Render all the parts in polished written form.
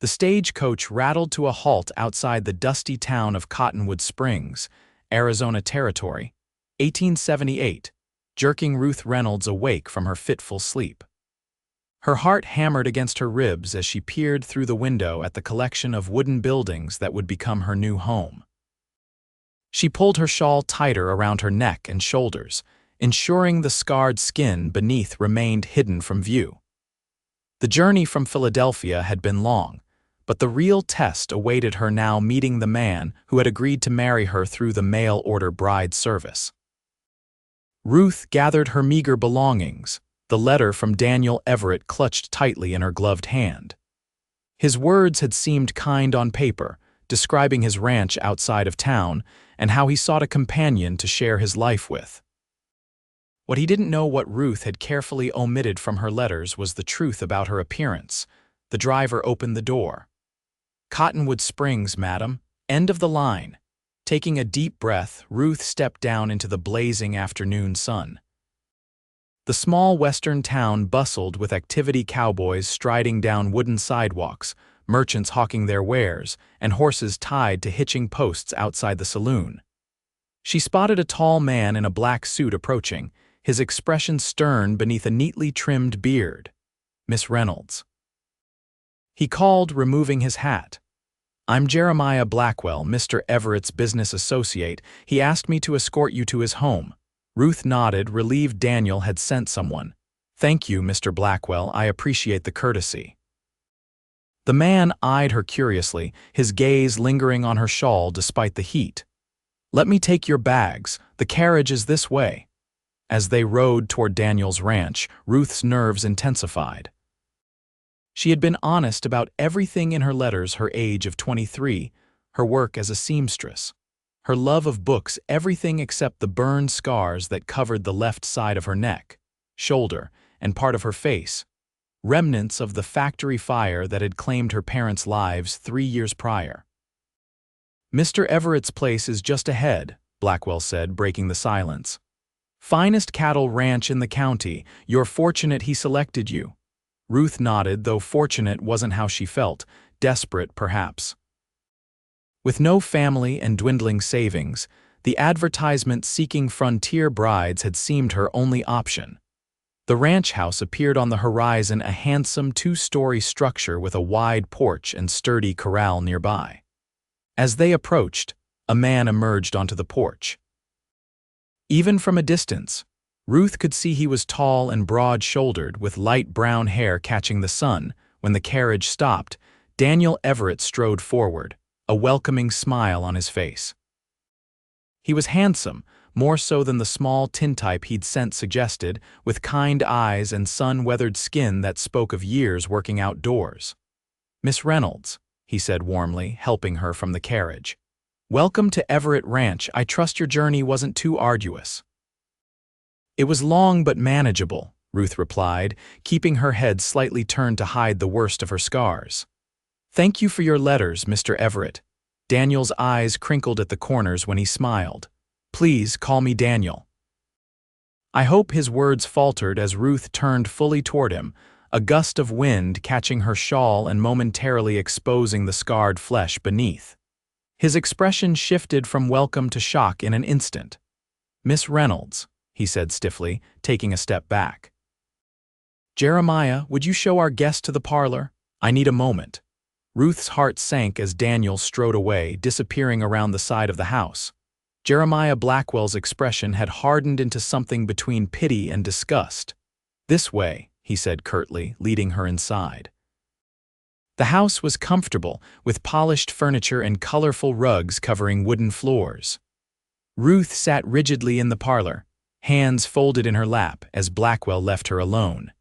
The stagecoach rattled to a halt outside the dusty town of Cottonwood Springs, Arizona Territory, 1878, jerking Ruth Reynolds awake from her fitful sleep. Her heart hammered against her ribs as she peered through the window at the collection of wooden buildings that would become her new home. She pulled her shawl tighter around her neck and shoulders, ensuring the scarred skin beneath remained hidden from view. The journey from Philadelphia had been long, but the real test awaited her now, meeting the man who had agreed to marry her through the mail-order bride service. Ruth gathered her meager belongings, the letter from Daniel Everett clutched tightly in her gloved hand. His words had seemed kind on paper, describing his ranch outside of town and how he sought a companion to share his life with. What he didn't know, what Ruth had carefully omitted from her letters, was the truth about her appearance. The driver opened the door. "Cottonwood Springs, madam. End of the line." Taking a deep breath, Ruth stepped down into the blazing afternoon sun. The small western town bustled with activity, cowboys striding down wooden sidewalks, merchants hawking their wares, and horses tied to hitching posts outside the saloon. She spotted a tall man in a black suit approaching, his expression stern beneath a neatly trimmed beard. "Miss Reynolds." He called, removing his hat. "I'm Jeremiah Blackwell, Mr. Everett's business associate. He asked me to escort you to his home." Ruth nodded, relieved Daniel had sent someone. "Thank you, Mr. Blackwell. I appreciate the courtesy." The man eyed her curiously, his gaze lingering on her shawl despite the heat. "Let me take your bags. The carriage is this way." As they rode toward Daniel's ranch, Ruth's nerves intensified. She had been honest about everything in her letters: her age of 23, her work as a seamstress, her love of books, everything except the burned scars that covered the left side of her neck, shoulder, and part of her face, remnants of the factory fire that had claimed her parents' lives 3 years prior. "Mr. Everett's place is just ahead," Blackwell said, breaking the silence. "Finest cattle ranch in the county. You're fortunate he selected you." Ruth nodded, though fortunate wasn't how she felt, desperate perhaps. With no family and dwindling savings, the advertisement seeking frontier brides had seemed her only option. The ranch house appeared on the horizon, a handsome 2-story structure with a wide porch and sturdy corral nearby. As they approached, a man emerged onto the porch. Even from a distance, Ruth could see he was tall and broad-shouldered, with light brown hair catching the sun. When the carriage stopped, Daniel Everett strode forward, a welcoming smile on his face. He was handsome, more so than the small tintype he'd sent suggested, with kind eyes and sun-weathered skin that spoke of years working outdoors. "Miss Reynolds," he said warmly, helping her from the carriage. "Welcome to Everett Ranch. I trust your journey wasn't too arduous." "It was long but manageable," Ruth replied, keeping her head slightly turned to hide the worst of her scars. "Thank you for your letters, Mr. Everett." Daniel's eyes crinkled at the corners when he smiled. "Please call me Daniel." "I hope," his words faltered as Ruth turned fully toward him, a gust of wind catching her shawl and momentarily exposing the scarred flesh beneath. His expression shifted from welcome to shock in an instant. "Miss Reynolds," he said stiffly, taking a step back. "Jeremiah, would you show our guest to the parlor? I need a moment." Ruth's heart sank as Daniel strode away, disappearing around the side of the house. Jeremiah Blackwell's expression had hardened into something between pity and disgust. "This way," he said curtly, leading her inside. The house was comfortable, with polished furniture and colorful rugs covering wooden floors. Ruth sat rigidly in the parlor, hands folded in her lap, as Blackwell left her alone.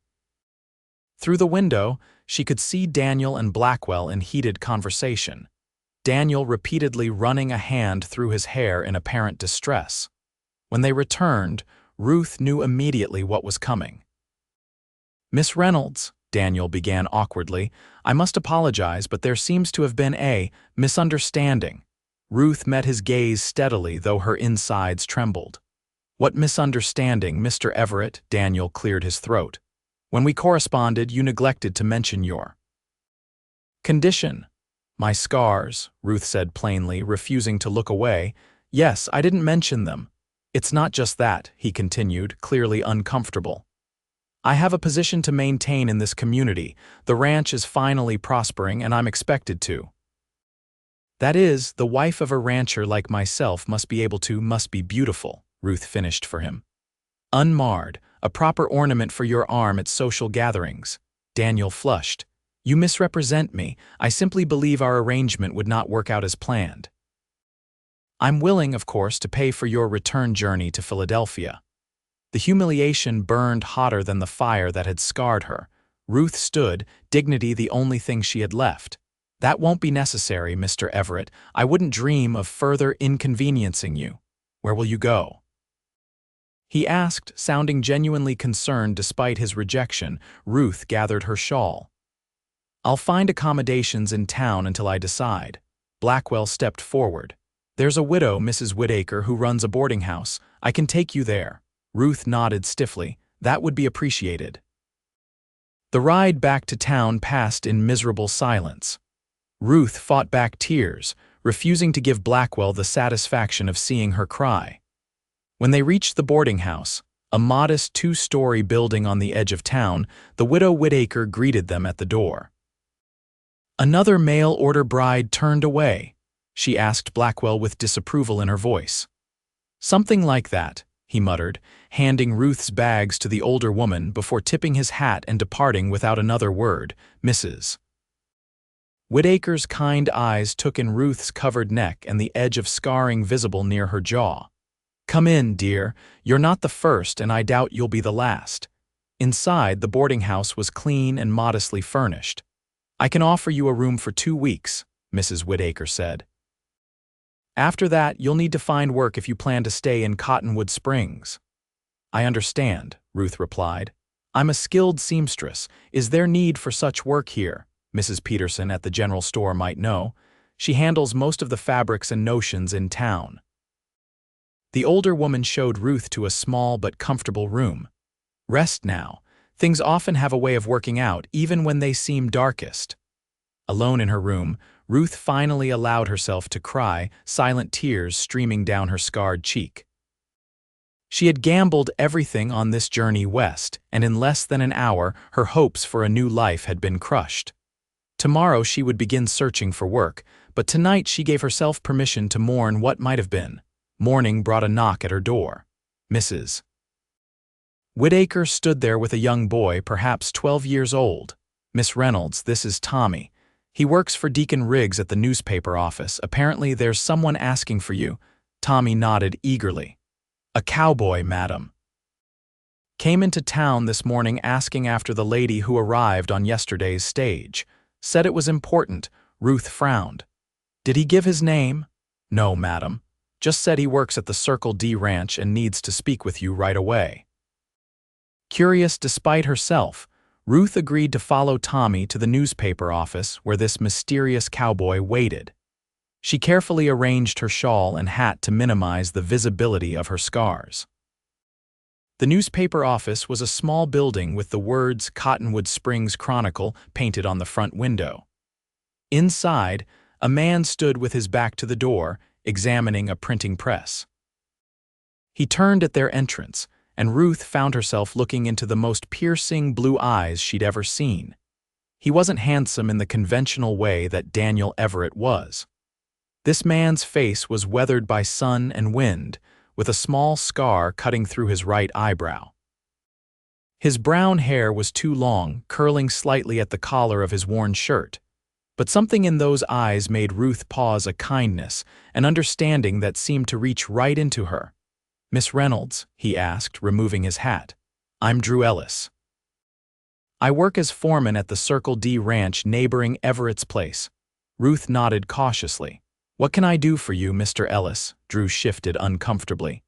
Through the window, she could see Daniel and Blackwell in heated conversation, Daniel repeatedly running a hand through his hair in apparent distress. When they returned, Ruth knew immediately what was coming. "Miss Reynolds," Daniel began awkwardly, "I must apologize, but there seems to have been a misunderstanding." Ruth met his gaze steadily, though her insides trembled. "What misunderstanding, Mr. Everett?" Daniel cleared his throat. "When we corresponded, you neglected to mention your..." Condition. My scars, Ruth said plainly, refusing to look away. Yes, I didn't mention them. It's not just that, he continued, clearly uncomfortable. I have a position to maintain in this community. The ranch is finally prospering, and I'm expected to. That is, the wife of a rancher like myself must be beautiful, Ruth finished for him. Unmarred, a proper ornament for your arm at social gatherings. Daniel flushed. You misrepresent me. I simply believe our arrangement would not work out as planned. I'm willing, of course, to pay for your return journey to Philadelphia. The humiliation burned hotter than the fire that had scarred her. Ruth stood, dignity the only thing she had left. That won't be necessary, Mr. Everett. I wouldn't dream of further inconveniencing you. Where will you go? He asked, sounding genuinely concerned despite his rejection. Ruth gathered her shawl. I'll find accommodations in town until I decide. Blackwell stepped forward. There's a widow, Mrs. Whitaker, who runs a boarding house. I can take you there. Ruth nodded stiffly. That would be appreciated. The ride back to town passed in miserable silence. Ruth fought back tears, refusing to give Blackwell the satisfaction of seeing her cry. When they reached the boarding house, a modest two-story building on the edge of town, the widow Whitaker greeted them at the door. Another mail-order bride turned away. She asked Blackwell with disapproval in her voice. Something like that, he muttered, handing Ruth's bags to the older woman before tipping his hat and departing without another word. Mrs. Whitaker's kind eyes took in Ruth's covered neck and the edge of scarring visible near her jaw. Come in, dear. You're not the first, and I doubt you'll be the last. Inside, the boarding house was clean and modestly furnished. I can offer you a room for 2 weeks, Mrs. Whitaker said. After that, you'll need to find work if you plan to stay in Cottonwood Springs. I understand, Ruth replied. I'm a skilled seamstress. Is there need for such work here? Mrs. Peterson at the general store might know. She handles most of the fabrics and notions in town. The older woman showed Ruth to a small but comfortable room. Rest now. Things often have a way of working out, even when they seem darkest. Alone in her room, Ruth finally allowed herself to cry, silent tears streaming down her scarred cheek. She had gambled everything on this journey west, and in less than an hour, her hopes for a new life had been crushed. Tomorrow she would begin searching for work, but tonight she gave herself permission to mourn what might have been. Morning brought a knock at her door. Mrs. Whitaker stood there with a young boy, perhaps 12 years old. Miss Reynolds, this is Tommy. He works for Deacon Riggs at the newspaper office. Apparently there's someone asking for you. Tommy nodded eagerly. A cowboy, madam. Came into town this morning asking after the lady who arrived on yesterday's stage. Said it was important. Ruth frowned. Did he give his name? No, madam. Just said he works at the Circle D Ranch and needs to speak with you right away. Curious despite herself, Ruth agreed to follow Tommy to the newspaper office where this mysterious cowboy waited. She carefully arranged her shawl and hat to minimize the visibility of her scars. The newspaper office was a small building with the words Cottonwood Springs Chronicle painted on the front window. Inside, a man stood with his back to the door, examining a printing press. He turned at their entrance, and Ruth found herself looking into the most piercing blue eyes she'd ever seen. He wasn't handsome in the conventional way that Daniel Everett was. This man's face was weathered by sun and wind, with a small scar cutting through his right eyebrow. His brown hair was too long, curling slightly at the collar of his worn shirt. But something in those eyes made Ruth pause, a kindness, an understanding that seemed to reach right into her. Miss Reynolds, he asked, removing his hat. I'm Drew Ellis. I work as foreman at the Circle D Ranch neighboring Everett's place. Ruth nodded cautiously. What can I do for you, Mr. Ellis? Drew shifted uncomfortably.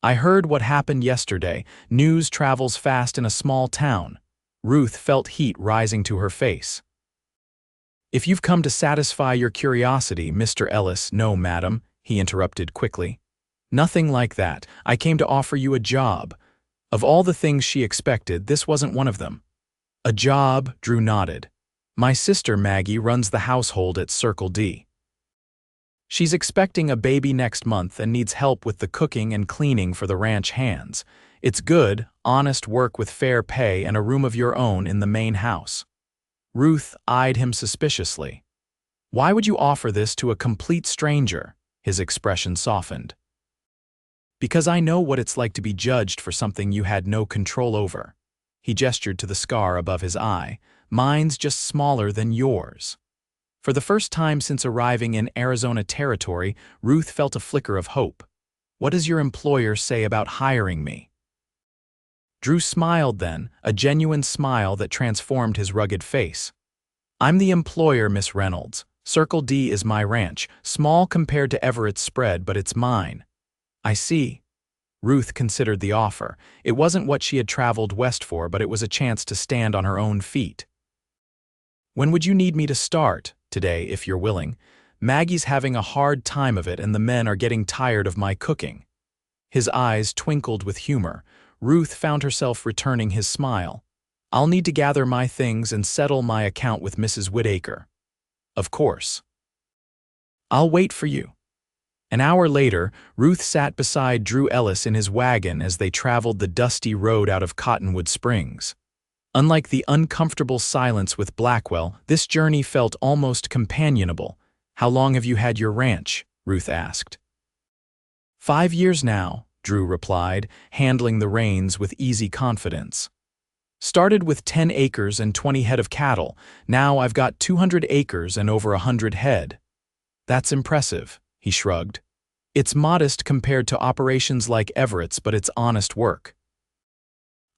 I heard what happened yesterday. News travels fast in a small town. Ruth felt heat rising to her face. If you've come to satisfy your curiosity, Mr. Ellis— No, madam, he interrupted quickly. Nothing like that. I came to offer you a job. Of all the things she expected, this wasn't one of them. A job, Drew nodded. My sister Maggie runs the household at Circle D. She's expecting a baby next month and needs help with the cooking and cleaning for the ranch hands. It's good, honest work with fair pay and a room of your own in the main house. Ruth eyed him suspiciously. Why would you offer this to a complete stranger? His expression softened. Because I know what it's like to be judged for something you had no control over. He gestured to the scar above his eye. Mine's just smaller than yours. For the first time since arriving in Arizona territory, Ruth felt a flicker of hope. What does your employer say about hiring me? Drew smiled then, a genuine smile that transformed his rugged face. I'm the employer, Miss Reynolds. Circle D is my ranch, small compared to Everett's spread, but it's mine. I see. Ruth considered the offer. It wasn't what she had traveled west for, but it was a chance to stand on her own feet. When would you need me to start? Today, if you're willing. Maggie's having a hard time of it and the men are getting tired of my cooking. His eyes twinkled with humor. Ruth found herself returning his smile. I'll need to gather my things and settle my account with Mrs. Whitaker. Of course. I'll wait for you. An hour later, Ruth sat beside Drew Ellis in his wagon as they traveled the dusty road out of Cottonwood Springs. Unlike the uncomfortable silence with Blackwell, this journey felt almost companionable. How long have you had your ranch? Ruth asked. 5 years now, Drew replied, handling the reins with easy confidence. Started with 10 acres and 20 head of cattle. Now I've got 200 acres and over 100 head. That's impressive, he shrugged. It's modest compared to operations like Everett's, but it's honest work.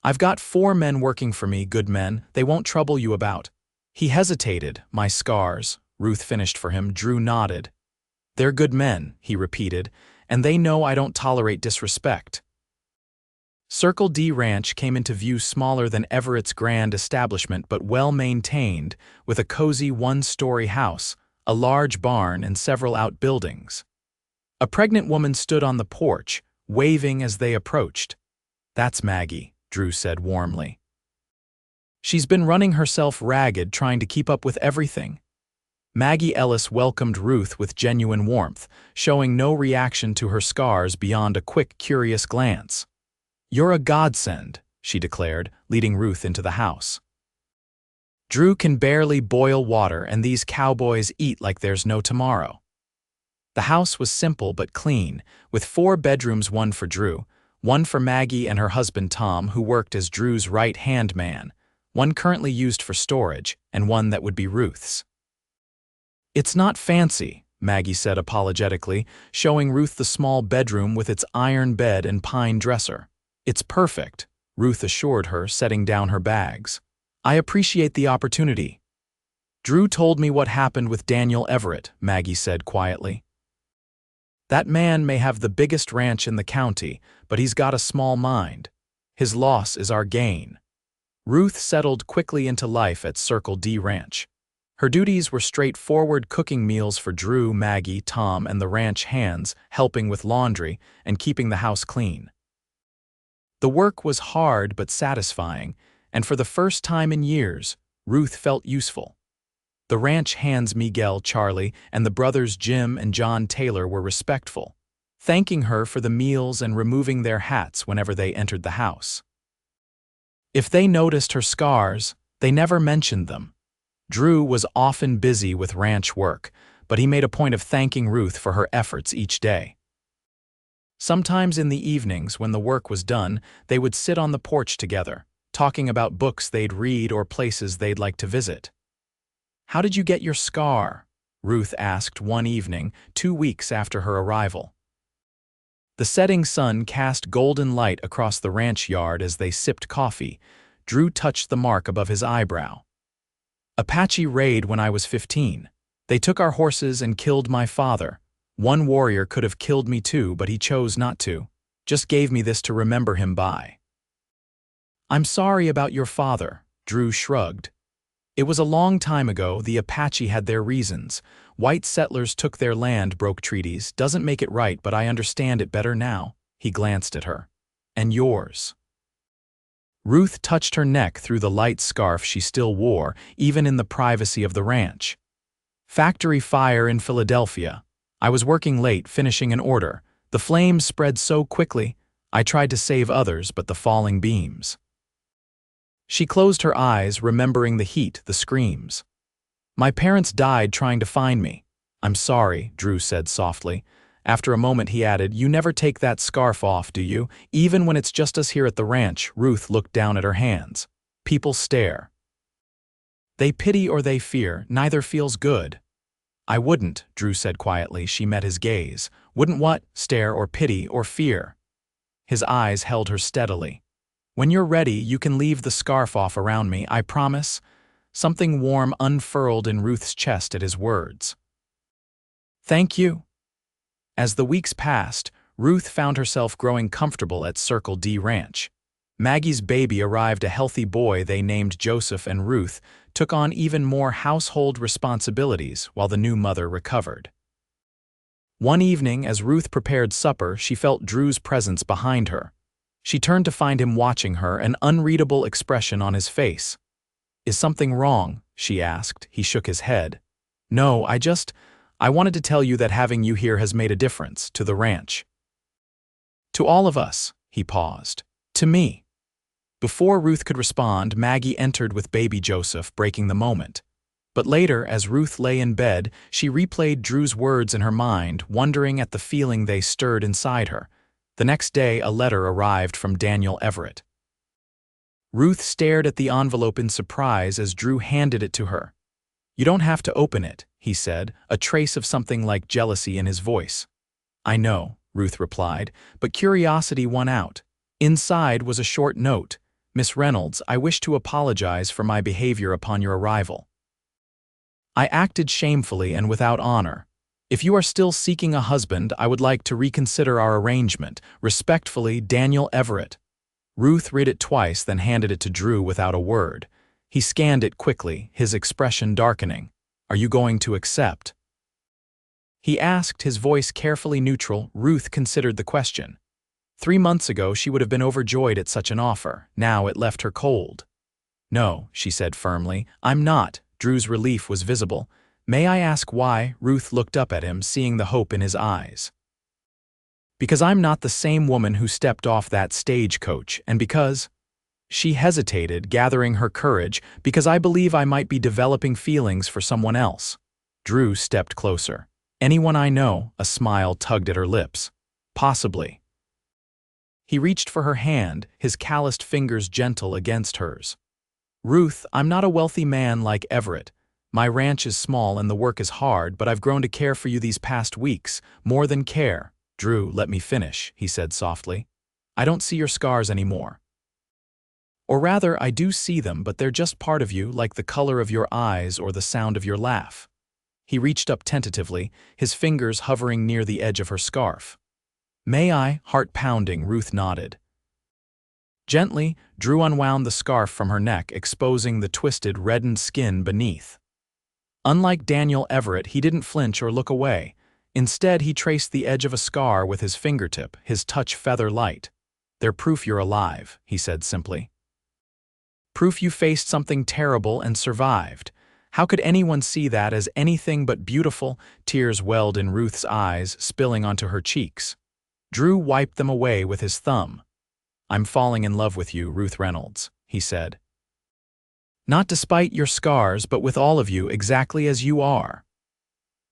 I've got 4 men working for me, good men. They won't trouble you about. He hesitated. My scars. Ruth finished for him. Drew nodded. They're good men, he repeated, and they know I don't tolerate disrespect. Circle D Ranch came into view smaller than Everett's grand establishment, but well-maintained, with a cozy 1-story house, a large barn, and several outbuildings. A pregnant woman stood on the porch, waving as they approached. That's Maggie, Drew said warmly. She's been running herself ragged trying to keep up with everything. Maggie Ellis welcomed Ruth with genuine warmth, showing no reaction to her scars beyond a quick, curious glance. You're a godsend, she declared, leading Ruth into the house. Drew can barely boil water, and these cowboys eat like there's no tomorrow. The house was simple but clean, with 4 bedrooms, 1 for Drew, 1 for Maggie and her husband Tom, who worked as Drew's right-hand man, 1 currently used for storage, and 1 that would be Ruth's. It's not fancy, Maggie said apologetically, showing Ruth the small bedroom with its iron bed and pine dresser. It's perfect, Ruth assured her, setting down her bags. I appreciate the opportunity. Drew told me what happened with Daniel Everett, Maggie said quietly. That man may have the biggest ranch in the county, but he's got a small mind. His loss is our gain. Ruth settled quickly into life at Circle D Ranch. Her duties were straightforward: cooking meals for Drew, Maggie, Tom, and the ranch hands, helping with laundry, and keeping the house clean. The work was hard but satisfying, and for the first time in years, Ruth felt useful. The ranch hands Miguel, Charlie, and the brothers Jim and John Taylor were respectful, thanking her for the meals and removing their hats whenever they entered the house. If they noticed her scars, they never mentioned them. Drew was often busy with ranch work, but he made a point of thanking Ruth for her efforts each day. Sometimes in the evenings, when the work was done, they would sit on the porch together, talking about books they'd read or places they'd like to visit. How did you get your scar? Ruth asked one evening, 2 weeks after her arrival. The setting sun cast golden light across the ranch yard as they sipped coffee. Drew touched the mark above his eyebrow. Apache raid when I was 15. They took our horses and killed my father. One warrior could have killed me too, but he chose not to. Just gave me this to remember him by. I'm sorry about your father, Drew shrugged. It was a long time ago. The Apache had their reasons. White settlers took their land, broke treaties. Doesn't make it right, but I understand it better now. He glanced at her. And yours. Ruth touched her neck through the light scarf she still wore, even in the privacy of the ranch. Factory fire in Philadelphia. I was working late, finishing an order. The flames spread so quickly. I tried to save others, but the falling beams. She closed her eyes, remembering the heat, the screams. My parents died trying to find me. I'm sorry, Drew said softly. After a moment he added, you never take that scarf off, do you? Even when it's just us here at the ranch. Ruth looked down at her hands. People stare. They pity or they fear, neither feels good. I wouldn't, Drew said quietly. She met his gaze. Wouldn't what? Stare or pity or fear. His eyes held her steadily. When you're ready, you can leave the scarf off around me, I promise. Something warm unfurled in Ruth's chest at his words. Thank you. As the weeks passed, Ruth found herself growing comfortable at Circle D Ranch. Maggie's baby arrived, a healthy boy they named Joseph, and Ruth took on even more household responsibilities while the new mother recovered. One evening, as Ruth prepared supper, she felt Drew's presence behind her. She turned to find him watching her, an unreadable expression on his face. Is something wrong? She asked. He shook his head. No, I wanted to tell you that having you here has made a difference, to the ranch. To all of us, he paused. To me. Before Ruth could respond, Maggie entered with baby Joseph, breaking the moment. But later, as Ruth lay in bed, she replayed Drew's words in her mind, wondering at the feeling they stirred inside her. The next day, a letter arrived from Daniel Everett. Ruth stared at the envelope in surprise as Drew handed it to her. You don't have to open it, he said, a trace of something like jealousy in his voice. I know, Ruth replied, but curiosity won out. Inside was a short note. Miss Reynolds, I wish to apologize for my behavior upon your arrival. I acted shamefully and without honor. If you are still seeking a husband, I would like to reconsider our arrangement. Respectfully, Daniel Everett. Ruth read it twice, then handed it to Drew without a word. He scanned it quickly, his expression darkening. Are you going to accept? He asked, his voice carefully neutral. Ruth considered the question. 3 months ago, she would have been overjoyed at such an offer. Now it left her cold. No, she said firmly, I'm not. Drew's relief was visible. May I ask why? Ruth looked up at him, seeing the hope in his eyes. Because I'm not the same woman who stepped off that stagecoach, and because... She hesitated, gathering her courage, because I believe I might be developing feelings for someone else. Drew stepped closer. Anyone I know, a smile tugged at her lips. Possibly. He reached for her hand, his calloused fingers gentle against hers. Ruth, I'm not a wealthy man like Everett. My ranch is small and the work is hard, but I've grown to care for you these past weeks, more than care. Drew, let me finish, he said softly. I don't see your scars anymore. Or rather, I do see them, but they're just part of you, like the color of your eyes or the sound of your laugh. He reached up tentatively, his fingers hovering near the edge of her scarf. May I? Heart pounding, Ruth nodded. Gently, Drew unwound the scarf from her neck, exposing the twisted, reddened skin beneath. Unlike Daniel Everett, he didn't flinch or look away. Instead, he traced the edge of a scar with his fingertip, his touch feather light. They're proof you're alive, he said simply. Proof you faced something terrible and survived. How could anyone see that as anything but beautiful? Tears welled in Ruth's eyes, spilling onto her cheeks. Drew wiped them away with his thumb. I'm falling in love with you, Ruth Reynolds, he said. Not despite your scars, but with all of you exactly as you are.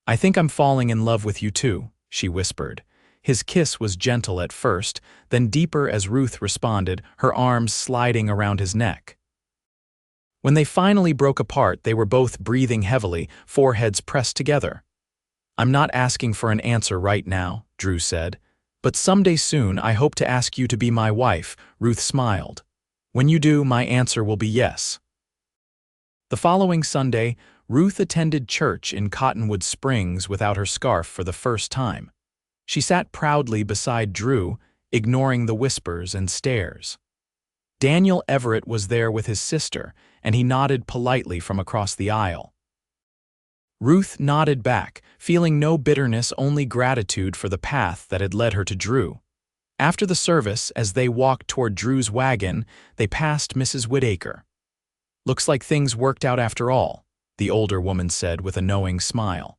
I think I'm falling in love with you too, she whispered. His kiss was gentle at first, then deeper as Ruth responded, her arms sliding around his neck. When they finally broke apart, they were both breathing heavily, foreheads pressed together. I'm not asking for an answer right now, Drew said. But someday soon I hope to ask you to be my wife, Ruth smiled. When you do, my answer will be yes. The following Sunday, Ruth attended church in Cottonwood Springs without her scarf for the first time. She sat proudly beside Drew, ignoring the whispers and stares. Daniel Everett was there with his sister, and he nodded politely from across the aisle. Ruth nodded back, feeling no bitterness, only gratitude for the path that had led her to Drew. After the service, as they walked toward Drew's wagon, they passed Mrs. Whittaker. "Looks like things worked out after all," the older woman said with a knowing smile.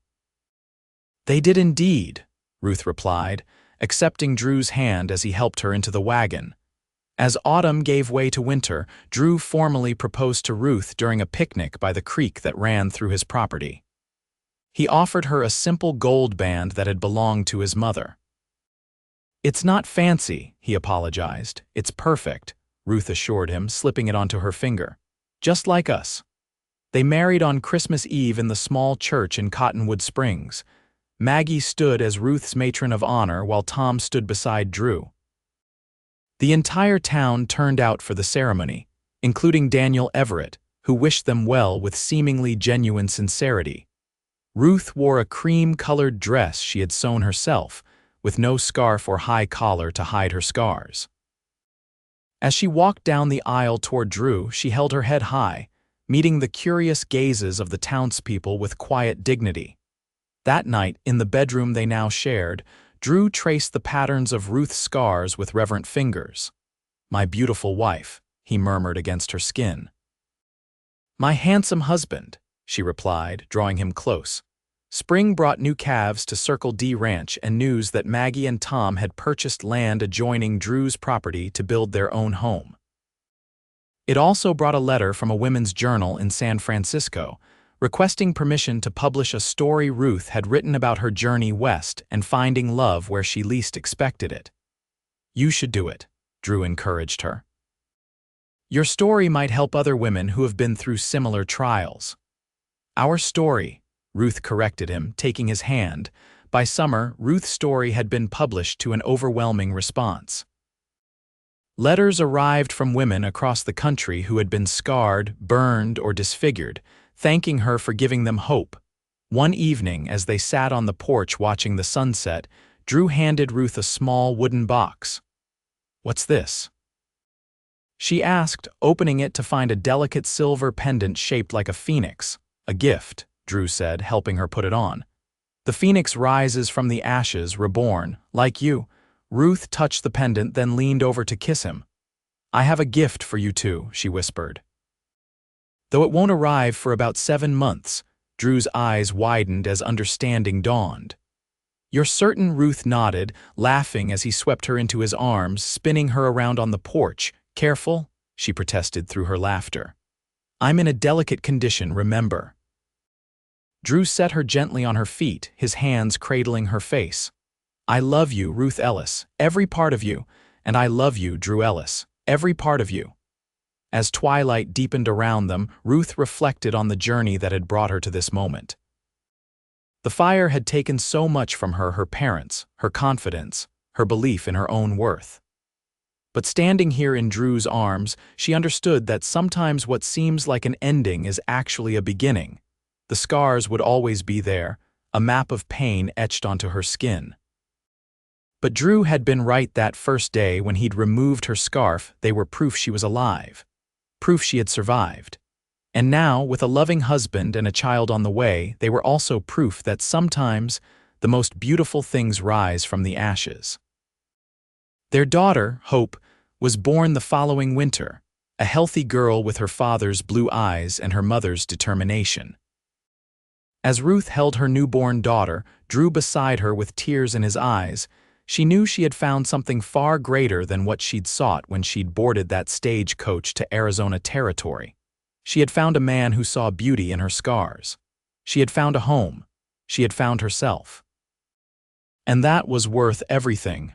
"They did indeed," Ruth replied, accepting Drew's hand as he helped her into the wagon. As autumn gave way to winter, Drew formally proposed to Ruth during a picnic by the creek that ran through his property. He offered her a simple gold band that had belonged to his mother. "It's not fancy," he apologized. "It's perfect," Ruth assured him, slipping it onto her finger. "Just like us." They married on Christmas Eve in the small church in Cottonwood Springs. Maggie stood as Ruth's matron of honor while Tom stood beside Drew. The entire town turned out for the ceremony, including Daniel Everett, who wished them well with seemingly genuine sincerity. Ruth wore a cream-colored dress she had sewn herself, with no scarf or high collar to hide her scars. As she walked down the aisle toward Drew, she held her head high, meeting the curious gazes of the townspeople with quiet dignity. That night, in the bedroom they now shared, Drew traced the patterns of Ruth's scars with reverent fingers. "My beautiful wife," he murmured against her skin. "My handsome husband," she replied, drawing him close. Spring brought new calves to Circle D Ranch and news that Maggie and Tom had purchased land adjoining Drew's property to build their own home. It also brought a letter from a women's journal in San Francisco, requesting permission to publish a story Ruth had written about her journey west and finding love where she least expected it. "You should do it," Drew encouraged her. "Your story might help other women who have been through similar trials." "Our story," Ruth corrected him, taking his hand. By summer, Ruth's story had been published to an overwhelming response. Letters arrived from women across the country who had been scarred, burned, or disfigured, thanking her for giving them hope. One evening, as they sat on the porch watching the sunset, Drew handed Ruth a small wooden box. "What's this?" she asked, opening it to find a delicate silver pendant shaped like a phoenix. "A gift," Drew said, helping her put it on. "The phoenix rises from the ashes, reborn, like you." Ruth touched the pendant, then leaned over to kiss him. "I have a gift for you too," she whispered. "Though it won't arrive for about 7 months, Drew's eyes widened as understanding dawned. "You're certain?" Ruth nodded, laughing as he swept her into his arms, spinning her around on the porch. "Careful," she protested through her laughter. "I'm in a delicate condition, remember." Drew set her gently on her feet, his hands cradling her face. "I love you, Ruth Ellis, every part of you, and I love you, Drew Ellis, every part of you." As twilight deepened around them, Ruth reflected on the journey that had brought her to this moment. The fire had taken so much from her, her parents, her confidence, her belief in her own worth. But standing here in Drew's arms, she understood that sometimes what seems like an ending is actually a beginning. The scars would always be there, a map of pain etched onto her skin. But Drew had been right that first day when he'd removed her scarf. They were proof she was alive, proof she had survived. And now, with a loving husband and a child on the way, they were also proof that sometimes the most beautiful things rise from the ashes. Their daughter, Hope, was born the following winter, a healthy girl with her father's blue eyes and her mother's determination. As Ruth held her newborn daughter, Drew beside her with tears in his eyes, she knew she had found something far greater than what she'd sought when she'd boarded that stagecoach to Arizona territory. She had found a man who saw beauty in her scars. She had found a home. She had found herself. And that was worth everything,